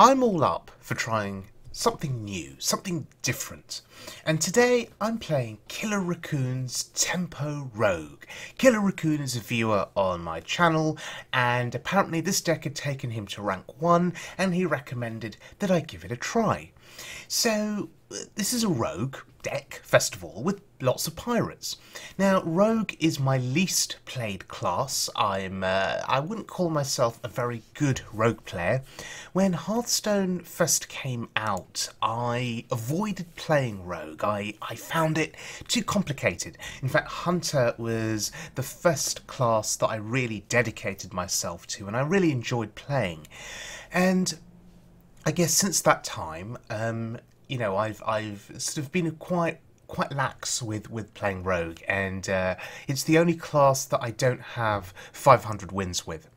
I'm all up for trying something new, something different. And today I'm playing Killer Racoon's Tempo Rogue. Killer Racoon is a viewer on my channel, and apparently this deck had taken him to rank 1, and he recommended that I give it a try. So this is a rogue deck, first of all, with lots of pirates. Now, rogue is my least played class. I wouldn't call myself a very good rogue player. When Hearthstone first came out, I avoided playing rogue. I found it too complicated. In fact, hunter was the first class that I really dedicated myself to, and I really enjoyed playing. And I guess since that time, you know, I've sort of been quite lax with playing rogue, and it's the only class that I don't have 500 wins with.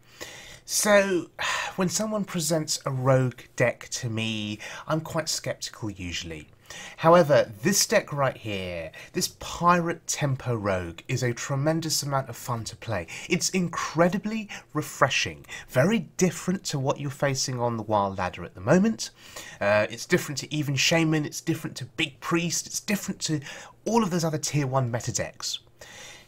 So when someone presents a rogue deck to me, I'm quite skeptical usually. However, this deck right here, this Pirate Tempo Rogue, is a tremendous amount of fun to play. It's incredibly refreshing, very different to what you're facing on the Wild Ladder at the moment. It's different to even Shaman, it's different to Big Priest, it's different to all of those other tier 1 meta decks.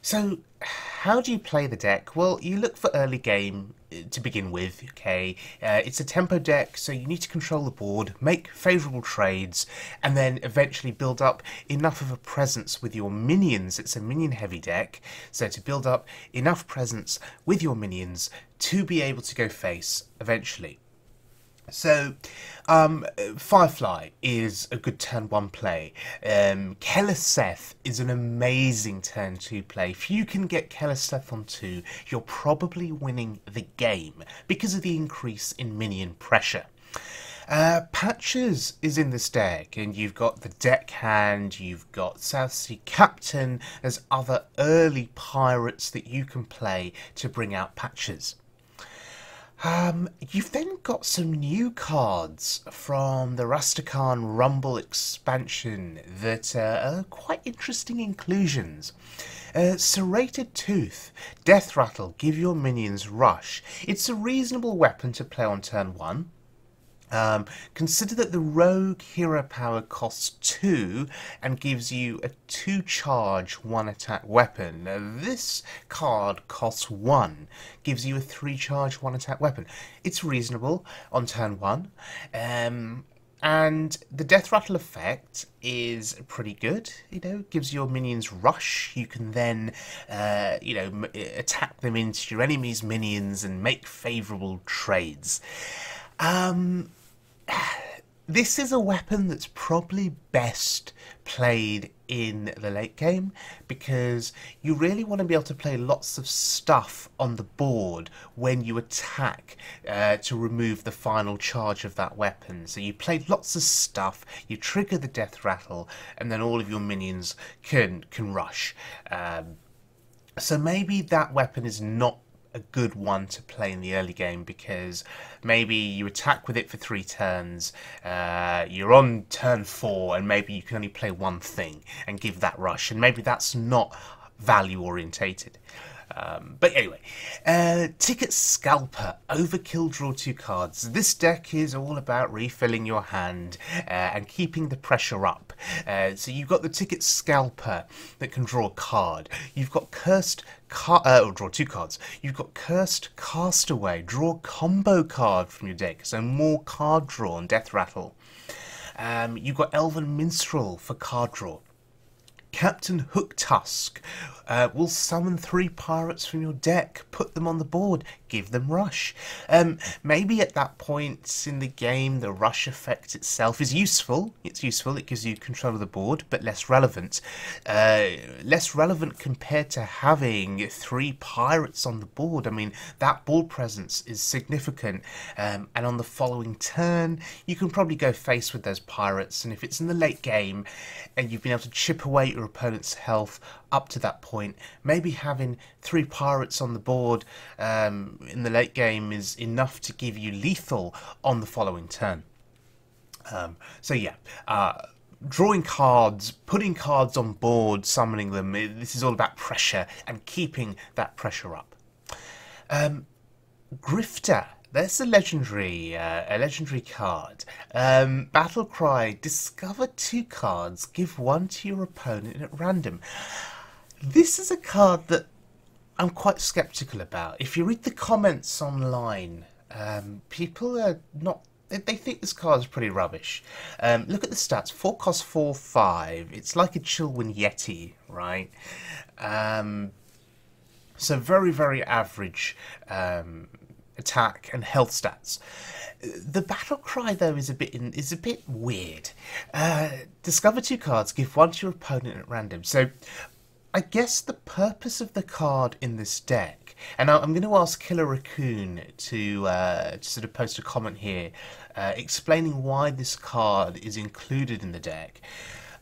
So, how do you play the deck? Well, you look for early game to begin with, okay? It's a tempo deck, so you need to control the board, make favourable trades, and then eventually build up enough of a presence with your minions. It's a minion-heavy deck, so to build up enough presence with your minions to be able to go face eventually. So, Firefly is a good turn 1 play. Keleseth is an amazing turn 2 play. If you can get Keleseth on 2, you're probably winning the game because of the increase in minion pressure. Patches is in this deck, and you've got the Deckhand, you've got South Sea Captain, there's other early pirates that you can play to bring out Patches. You've then got some new cards from the Rastakhan Rumble expansion that are quite interesting inclusions. Serrated Tooth, Death Rattle, give your minions rush. It's a reasonable weapon to play on turn 1. Consider that the rogue hero power costs 2 and gives you a 2 charge 1 attack weapon. Now, this card costs 1, gives you a 3 charge 1 attack weapon. It's reasonable on turn 1. And the Death Rattle effect is pretty good, you know, gives your minions rush. You can then, you know, attack them into your enemy's minions and make favourable trades. This is a weapon that's probably best played in the late game because you really want to be able to play lots of stuff on the board when you attack to remove the final charge of that weapon. So you play lots of stuff, you trigger the Death Rattle, and then all of your minions can rush. So maybe that weapon is not a good one to play in the early game because maybe you attack with it for 3 turns, you're on turn 4, and maybe you can only play one thing and give that rush, and maybe that's not value orientated. But anyway, Ticket Scalper, Overkill, draw 2 cards. This deck is all about refilling your hand and keeping the pressure up. So you've got the Ticket Scalper that can draw a card. You've got Cursed or draw 2 cards. You've got Cursed Castaway, draw a combo card from your deck, so more card draw and Death Rattle. You've got Elven Minstrel for card draw. Captain Hooktusk will summon 3 pirates from your deck, put them on the board, give them rush. Maybe at that point in the game the rush effect itself is useful. It's useful, it gives you control of the board, but less relevant. Less relevant compared to having 3 pirates on the board. I mean, that board presence is significant, and on the following turn you can probably go face with those pirates, and if it's in the late game and you've been able to chip away your opponent's health up to that point, maybe having 3 pirates on the board in the late game is enough to give you lethal on the following turn. So yeah, drawing cards, putting cards on board, summoning them, this is all about pressure and keeping that pressure up. Griftah, there's a legendary card. Battle Cry, discover 2 cards, give 1 to your opponent at random. This is a card that I'm quite skeptical about. If you read the comments online, people are not... They think this card is pretty rubbish. Look at the stats. 4 cost 4, 5. It's like a Chillwind Yeti, right? So very, very average attack and health stats. The battle cry though is a bit weird. Discover 2 cards, give 1 to your opponent at random. So I guess the purpose of the card in this deck, and I'm going to ask Killer Racoon to sort of post a comment here explaining why this card is included in the deck.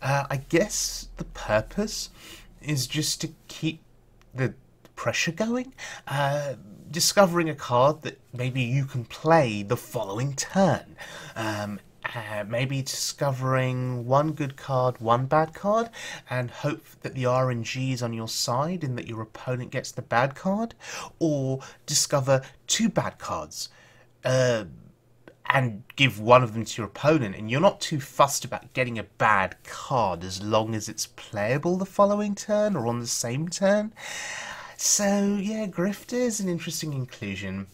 I guess the purpose is just to keep the pressure going, discovering a card that maybe you can play the following turn. Maybe discovering 1 good card, 1 bad card, and hope that the RNG is on your side and that your opponent gets the bad card, or discover 2 bad cards and give 1 of them to your opponent, and you're not too fussed about getting a bad card as long as it's playable the following turn or on the same turn. So yeah, Griftah is an interesting inclusion.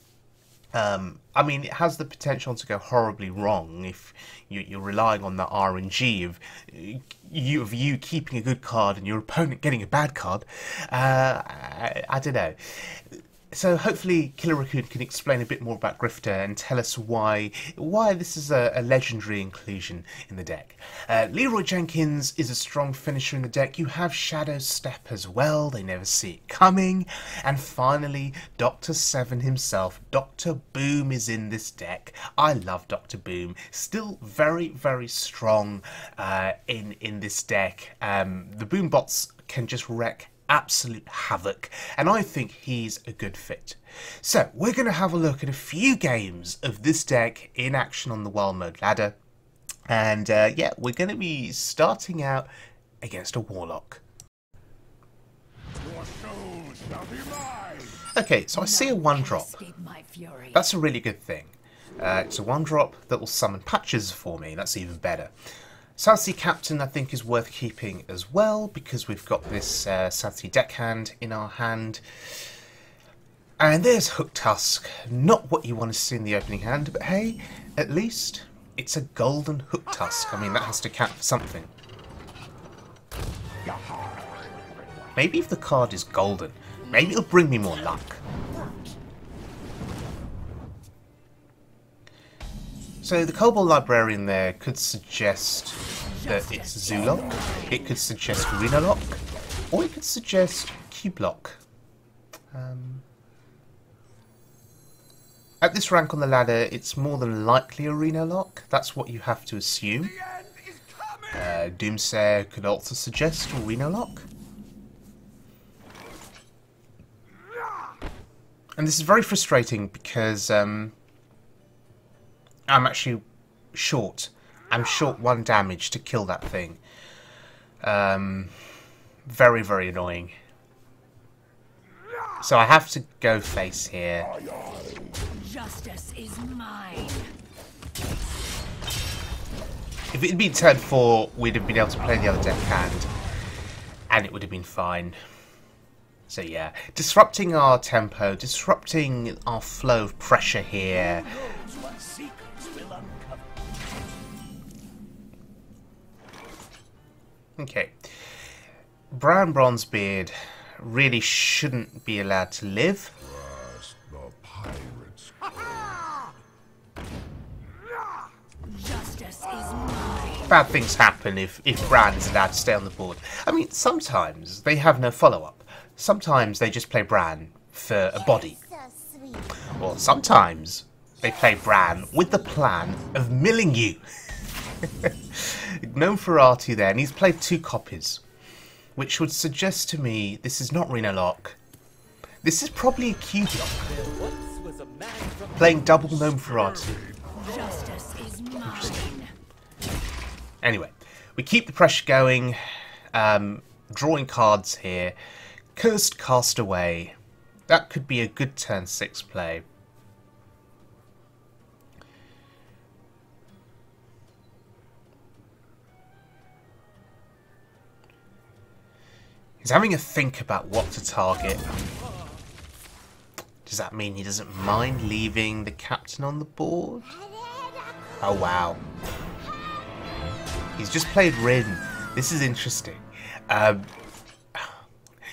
I mean, it has the potential to go horribly wrong if you're relying on the RNG of you keeping a good card and your opponent getting a bad card. I don't know. So hopefully Killer Racoon can explain a bit more about Griftah and tell us why this is a legendary inclusion in the deck. Leroy Jenkins is a strong finisher in the deck. You have Shadow Step as well. They never see it coming. And finally, Dr. Seven himself, Dr. Boom, is in this deck. I love Dr. Boom. Still very, very strong in this deck. The Boom bots can just wreck absolute havoc, and I think he's a good fit. So we're going to have a look at a few games of this deck in action on the Wild Mode ladder, and yeah, we're going to be starting out against a Warlock. Okay, so I see a 1-drop. That's a really good thing. It's a 1-drop that will summon patches for me. That's even better. South Sea Captain, I think, is worth keeping as well, because we've got this South Sea Deckhand in our hand. And there's Hooktusk. Not what you want to see in the opening hand, but hey, at least it's a golden Hooktusk. I mean, that has to count for something. Maybe if the card is golden, maybe it'll bring me more luck. So the Kobold Librarian there could suggest that it's Zoolock, it could suggest Arena Lock, or it could suggest Cube Lock. At this rank on the ladder, it's more than likely Arena Lock. That's what you have to assume. Doomsayer could also suggest Arena Lock. And this is very frustrating because I'm actually short. I'm short 1 damage to kill that thing. Very, very annoying. So I have to go face here. Justice is mine. If it had been turn 4, we'd have been able to play the other deck hand, and it would have been fine. So yeah, disrupting our tempo, disrupting our flow of pressure here. Okay, Brown Bronzebeard really shouldn't be allowed to live. Justice is mine. Bad things happen if Bran is allowed to stay on the board. I mean, sometimes they have no follow-up. Sometimes they just play Bran for a body. Or sometimes they play Bran with the plan of milling you. Gnome Ferrati there, and he's played 2 copies, which would suggest to me this is not Reno Lock. This is probably a Cube Lock. Playing double Gnome Ferrati. Justice is mine. Anyway, we keep the pressure going, drawing cards here. Cursed Castaway. That could be a good turn 6 play. He's having a think about what to target. Does that mean he doesn't mind leaving the captain on the board? Oh wow. He's just played Rin. This is interesting.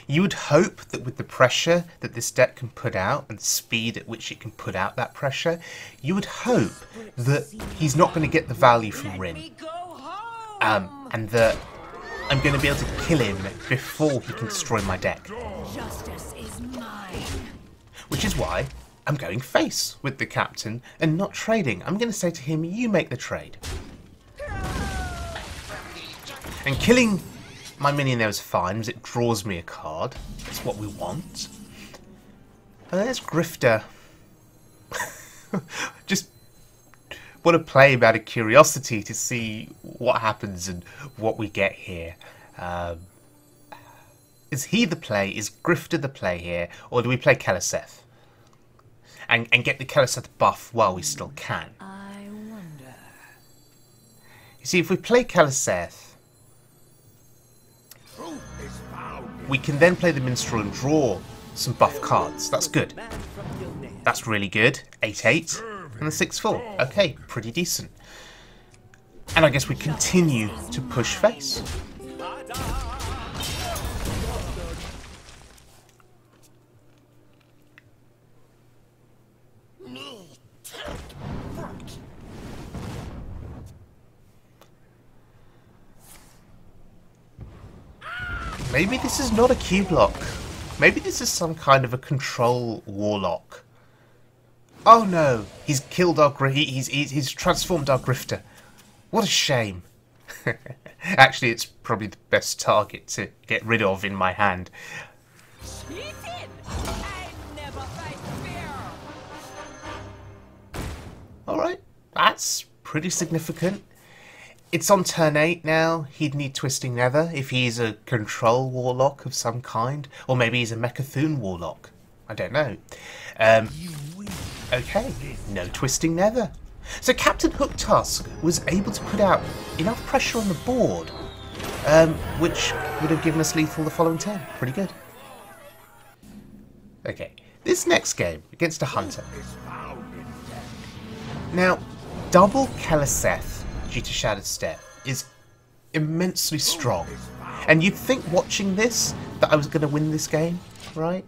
You would hope that with the pressure that this deck can put out and the speed at which it can put out that pressure, you would hope that he's not going to get the value from Rin. And that I'm going to be able to kill him before he can destroy my deck. Justice is mine. Which is why I'm going face with the captain and not trading. I'm going to say to him, you make the trade. And killing my minion there is fine, because it draws me a card. That's what we want. And there's Griftah. Just want to play out of curiosity to see what happens and what we get here. Is he the play? Is Griftah the play here? Or do we play Keleseth? And get the Keleseth buff while we still can. I wonder. You see, if we play Keleseth, we can then play the Minstrel and draw some buff cards. That's good. That's really good. 8-8 and a 6-4. Okay, pretty decent. And I guess we continue to push face. Maybe this is not a cube lock. Maybe this is some kind of a control warlock. Oh no, he's killed our he's transformed our Griftah. What a shame. Actually, it's probably the best target to get rid of in my hand. Alright, that's pretty significant. It's on turn 8 now. He'd need Twisting Nether if he's a control warlock of some kind. Or maybe he's a Mechathune warlock. I don't know. Okay, no Twisting Nether. So Captain Hooktusk was able to put out enough pressure on the board, which would have given us lethal the following turn. Pretty good. Okay, this next game against a Hunter. Now, double Keleseth due to Shattered Step is immensely strong. And you'd think watching this that I was going to win this game, right?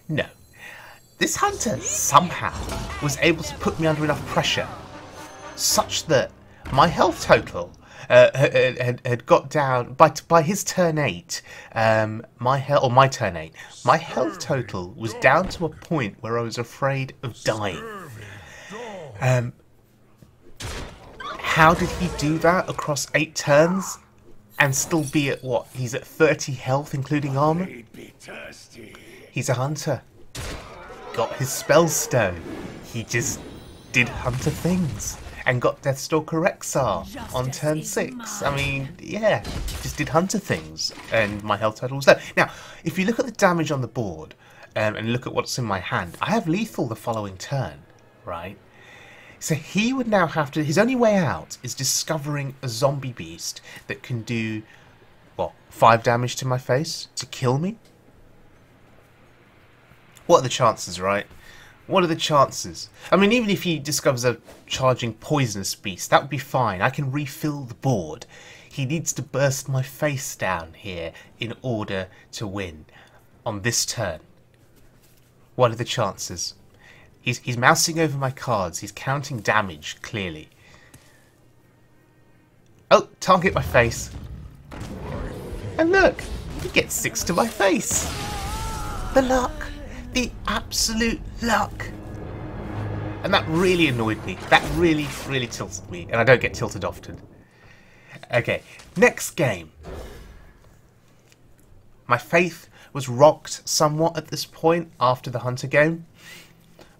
No. This Hunter somehow was able to put me under enough pressure such that my health total had got down by his turn 8. My turn 8. My health total was down to a point where I was afraid of dying. How did he do that across 8 turns and still be at what? He's at 30 health, including armor? He's a Hunter. Got his Spellstone. He just did Hunter things and got Deathstalker Rexar on turn 6. I mean, yeah, just did Hunter things and my health total was low. Now, if you look at the damage on the board and look at what's in my hand, I have lethal the following turn, right? So he would now have to... His only way out is discovering a zombie beast that can do, what, 5 damage to my face to kill me? What are the chances, right? What are the chances? I mean, even if he discovers a charging poisonous beast, that would be fine. I can refill the board. He needs to burst my face down here in order to win on this turn. What are the chances? He's mousing over my cards. He's counting damage, clearly. Oh, target my face. And look, he gets 6 to my face. The luck. The absolute luck. And that really annoyed me. That really, really tilted me. And I don't get tilted often. Okay, next game. My faith was rocked somewhat at this point after the Hunter game.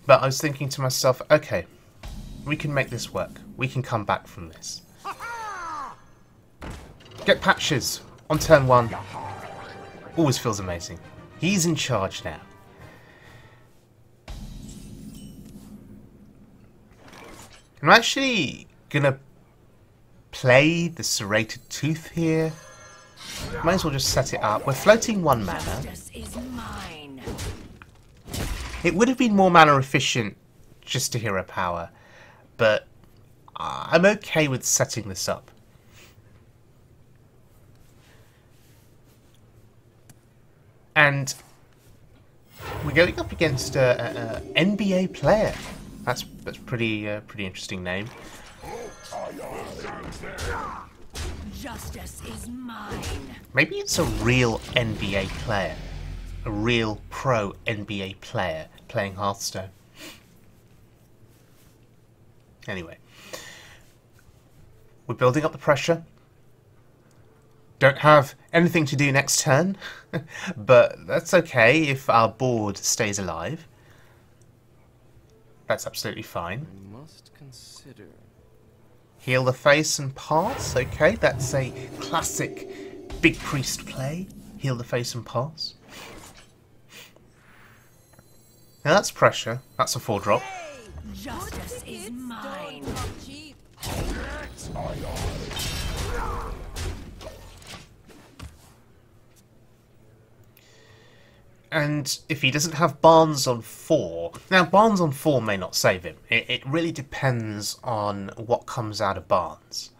But I was thinking to myself, okay, we can make this work. We can come back from this. Get patches on turn 1. Always feels amazing. He's in charge now. I'm actually going to play the Serrated Tooth here. Might as well just set it up. We're floating 1 mana. Justice is mine. It would have been more mana efficient just to hero power, but I'm okay with setting this up. And we're going up against a NBA player. That's pretty interesting name. Justice is mine. Maybe it's a real NBA player, a real pro NBA player playing Hearthstone. Anyway, we're building up the pressure. Don't have anything to do next turn, but that's okay if our board stays alive. That's absolutely fine. I must consider. Heal the face and pass. Okay, that's a classic Big Priest play. Heal the face and pass. Now that's pressure. That's a 4-drop. Justice is mine. And if he doesn't have Barnes on 4... Now, Barnes on 4 may not save him. It really depends on what comes out of Barnes.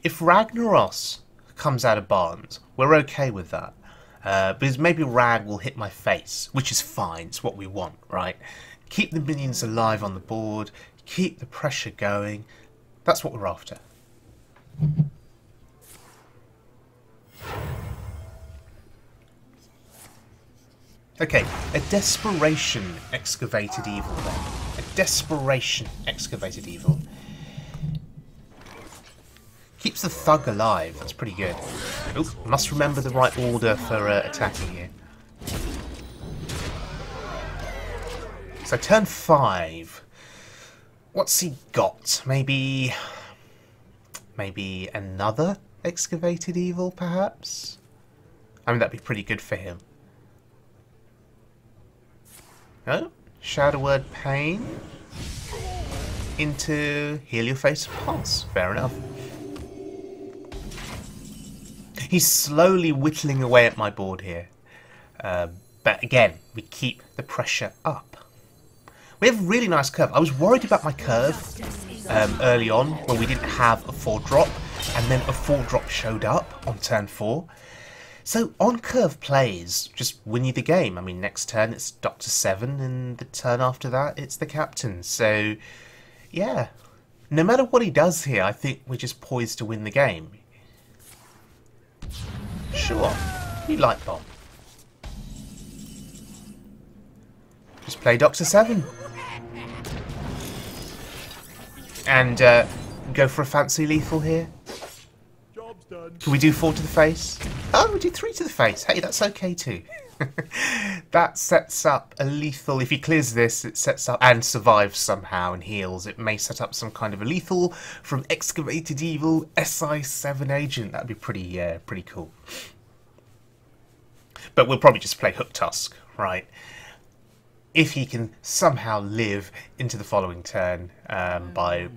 If Ragnaros comes out of Barnes, we're okay with that. Because maybe Rag will hit my face, which is fine. It's what we want, right? Keep the minions alive on the board. Keep the pressure going. That's what we're after. Okay, a Desperation Excavated Evil then. A Desperation Excavated Evil. Keeps the Thug alive, that's pretty good. Oop, must remember the right order for attacking here. So turn 5. What's he got? Maybe another Excavated Evil, perhaps? I mean, that'd be pretty good for him. Oh, Shadow Word Pain into Heal Your Face and Pass. Fair enough. He's slowly whittling away at my board here. But again, we keep the pressure up. We have a really nice curve. I was worried about my curve early on when we didn't have a 4-drop, and then a 4-drop showed up on turn 4. So on-curve plays just win you the game. I mean, next turn it's Dr. 7, and the turn after that it's the Captain. So, yeah. No matter what he does here, I think we're just poised to win the game. Sure. You Light Bomb. Just play Dr. 7. And go for a fancy lethal here. Can we do 4 to the face? Oh, we do 3 to the face. Hey, that's okay too. That sets up a lethal. If he clears this, it sets up and survives somehow and heals. It may set up some kind of a lethal from Excavated Evil SI7 agent. That'd be pretty cool. But we'll probably just play Hooktusk, right? If he can somehow live into the following turn by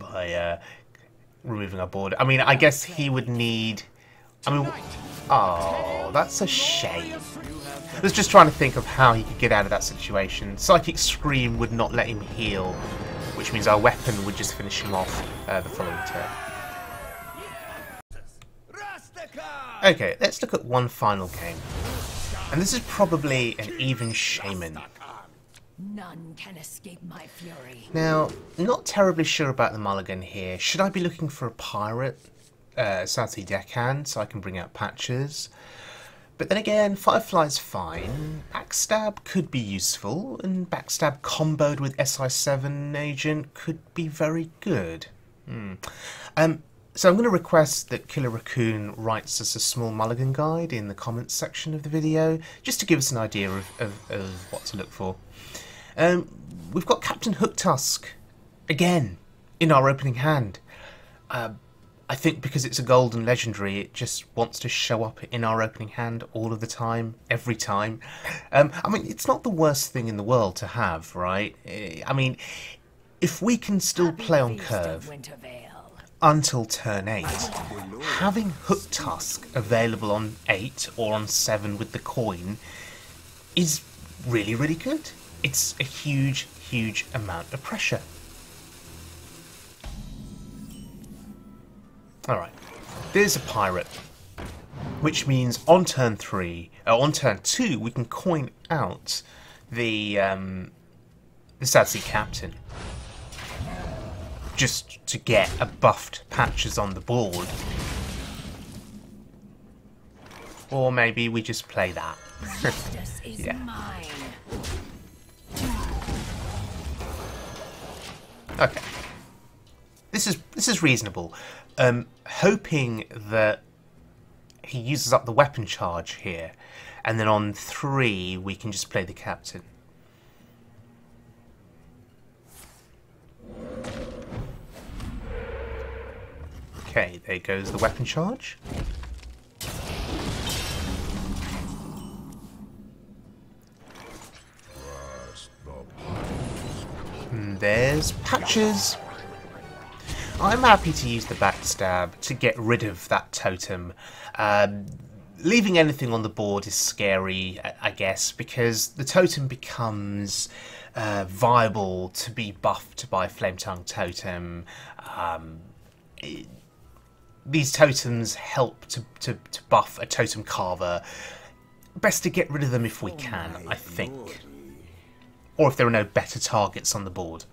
removing our board. I mean, I guess he would need... I mean, oh, that's a shame. I was just trying to think of how he could get out of that situation. Psychic Scream would not let him heal, which means our weapon would just finish him off the following turn. Okay, let's look at one final game. And this is probably an even Shaman. None can escape my fury. Now, not terribly sure about the mulligan here. Should I be looking for a pirate? South Sea Deckhand, so I can bring out patches. But then again, Firefly's fine. Backstab could be useful, and Backstab comboed with SI7 agent could be very good. So I'm going to request that Killer Racoon writes us a small mulligan guide in the comments section of the video, just to give us an idea of what to look for. We've got Captain Hooktusk, again, in our opening hand. I think because it's a golden legendary, it just wants to show up in our opening hand all of the time, every time. I mean, it's not the worst thing in the world to have, right? I mean, if we can still play on curve, until turn 8. Having Hooktusk available on 8 or on 7 with the coin is really, really good. It's a huge, huge amount of pressure. Alright, there's a pirate, which means on turn 2 we can coin out the South Sea Captain, just to get a buffed Patches on the board. Or maybe we just play that. Justice is Yeah. mine. Okay. This is reasonable. Hoping that he uses up the weapon charge here, and then on 3 we can just play the captain. Okay, there goes the weapon charge. And there's Patches. I'm happy to use the backstab to get rid of that totem. Leaving anything on the board is scary, I guess, because the totem becomes viable to be buffed by Flame Tongue Totem. These totems help to buff a totem carver. Best to get rid of them if we can, I think. Or if there are no better targets on the board.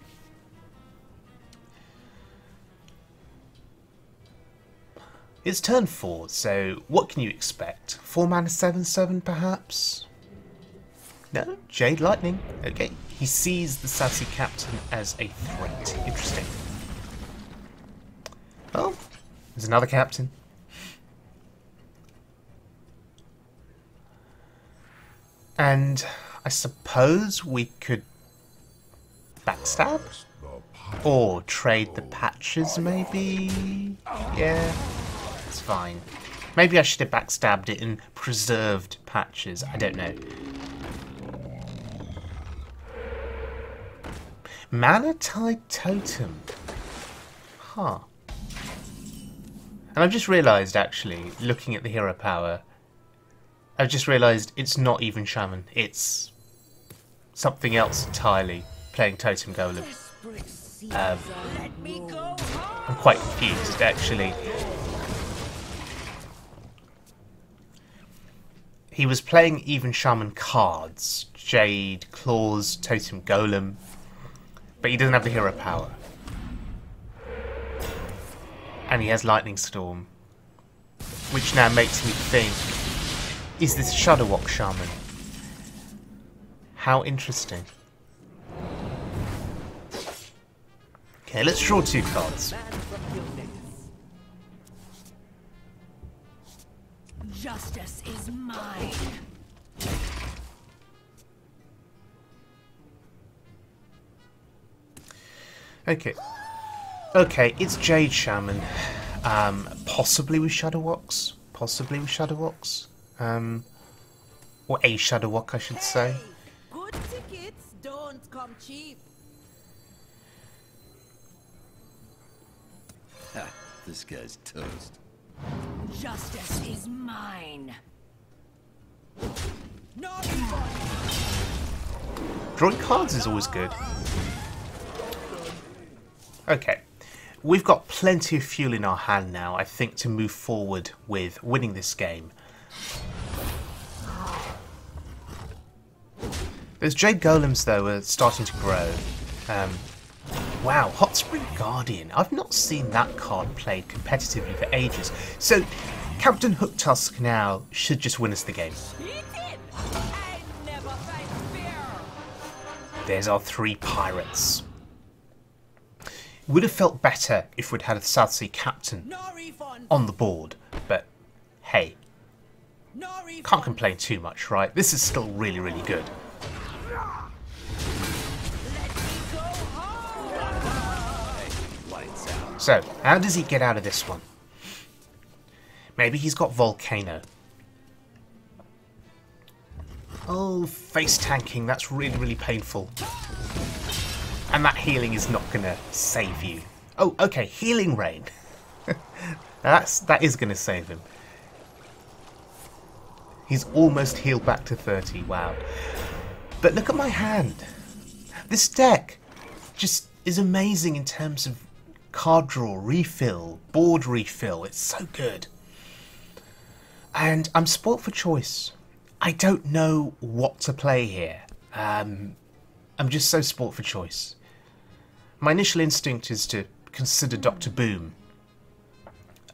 It's turn 4, so what can you expect? 4 mana 7/7 perhaps? No? Jade Lightning. Okay. He sees the South Sea Captain as a threat. Interesting. Oh, there's another captain. And I suppose we could backstab? Or trade the Patches, maybe? Yeah, it's fine. Maybe I should have backstabbed it and preserved Patches. I don't know. Mana Tide Totem. Huh. And I've just realised, actually, looking at the hero power, I've just realised it's not even Shaman. It's something else entirely, playing Totem Golem. I'm quite confused, actually. He was playing even Shaman cards. Jade, Claws, Totem Golem. But he doesn't have the hero power. And he has Lightning Storm. Which now makes me think, is this Shadowwalk Shaman? How interesting. Okay, let's draw 2 cards. Justice is mine. Okay. Okay, it's Jade Shaman. Possibly with Shadowwalks. Possibly with Shadowwalks. Or a Shadowwalk, I should say. Good tickets don't come cheap. Ha, this guy's toast. Justice is mine. No, Drawing cards is always good. Okay. We've got plenty of fuel in our hand now, I think, to move forward with winning this game. Those Jade Golems, though, are starting to grow. Wow, Hot Spring Guardian. I've not seen that card played competitively for ages. So, Captain Hooktusk now should just win us the game. I never fight fear. There's our 3 pirates. Would have felt better if we'd had a South Sea Captain No refund. on the board, but hey, No refund. can't complain too much, right? This is still really, really good. Let me go home. Lights out. So, how does he get out of this one? Maybe he's got Volcano. Oh, face tanking, that's really, really painful. And that healing is not going to save you. Oh, okay, Healing Rain. That is going to save him. He's almost healed back to 30. Wow. But look at my hand. This deck just is amazing in terms of card draw, refill, board refill. It's so good. And I'm spoilt for choice. I don't know what to play here. I'm just so spoilt for choice. My initial instinct is to consider Dr. Boom.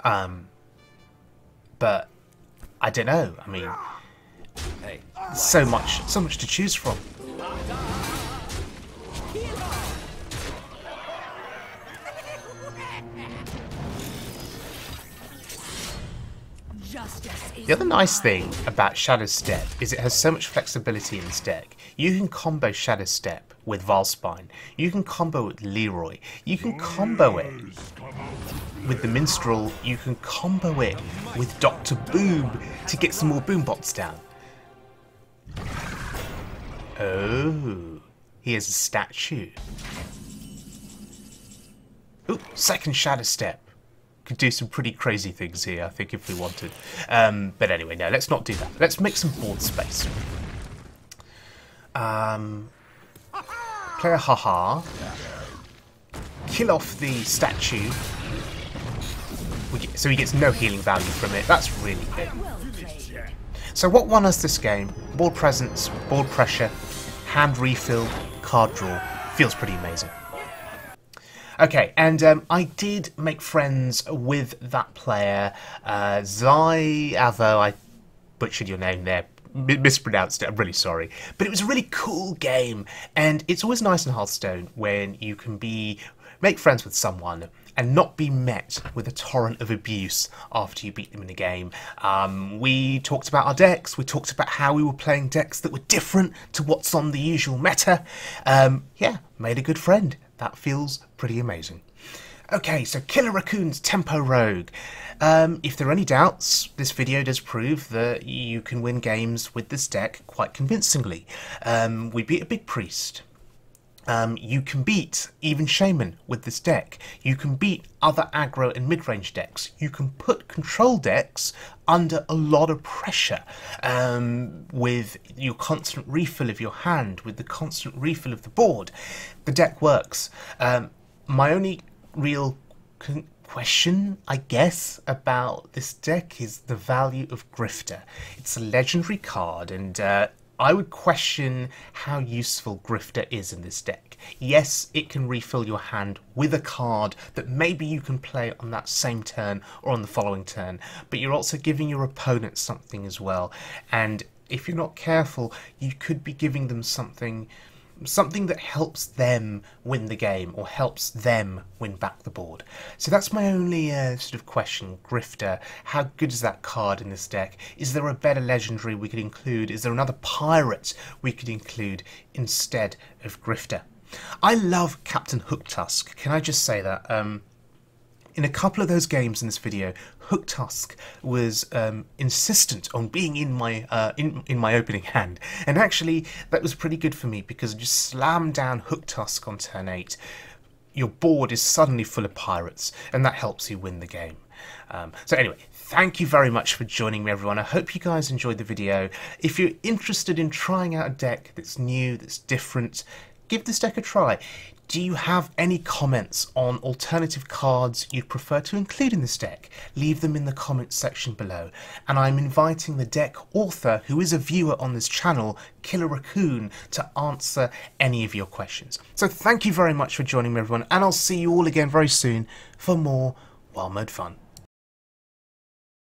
But I don't know. I mean, Hey, so much to choose from. Justice is The other nice thing about Shadow Step is it has so much flexibility in this deck. You can combo Shadow Step with Valspine. You can combo it with Leroy. You can combo it with the Minstrel. You can combo it with Dr. Boom to get some more Boom bots down. Oh, he has a statue. Ooh, second Shadow Step. Could do some pretty crazy things here, I think, if we wanted. But anyway, no, let's not do that. Let's make some board space. Play a haha. Kill off the statue. So he gets no healing value from it. That's really good. So what won us this game? Board presence, board pressure, hand refill, card draw. Feels pretty amazing. Okay, and I did make friends with that player, Zai Avo. I butchered your name there, mispronounced it, I'm really sorry. But it was a really cool game, and it's always nice in Hearthstone when you can make friends with someone and not be met with a torrent of abuse after you beat them in a game. We talked about our decks, we talked about how we were playing decks that were different to what's on the usual meta. Yeah, made a good friend. That feels pretty amazing. Okay, so Killer Racoon's Tempo Rogue. If there are any doubts, this video does prove that you can win games with this deck quite convincingly. We beat a big priest. You can beat even Shaman with this deck. You can beat other aggro and mid-range decks. You can put control decks under a lot of pressure with your constant refill of your hand, with the constant refill of the board. The deck works. My only real question, I guess, about this deck is the value of Griftah. It's a legendary card, and I would question how useful Griftah is in this deck. Yes, it can refill your hand with a card that maybe you can play on that same turn or on the following turn, but you're also giving your opponent something as well. And if you're not careful, you could be giving them something that helps them win the game or helps them win back the board. So that's my only sort of question. Griftah, how good is that card in this deck? Is there a better legendary we could include? Is there another pirate we could include instead of Griftah? I love Captain Hooktusk. Can I just say that? In a couple of those games in this video, Hooktusk was insistent on being in my in my opening hand, and actually that was pretty good for me because I just slammed down Hooktusk on turn 8. Your board is suddenly full of pirates, and that helps you win the game. So anyway, thank you very much for joining me, everyone. I hope you guys enjoyed the video. If you're interested in trying out a deck that's new, that's different, give this deck a try. Do you have any comments on alternative cards you'd prefer to include in this deck? Leave them in the comments section below. And I'm inviting the deck author, who is a viewer on this channel, Killer Racoon, to answer any of your questions. So thank you very much for joining me, everyone, and I'll see you all again very soon for more Wild Mode fun.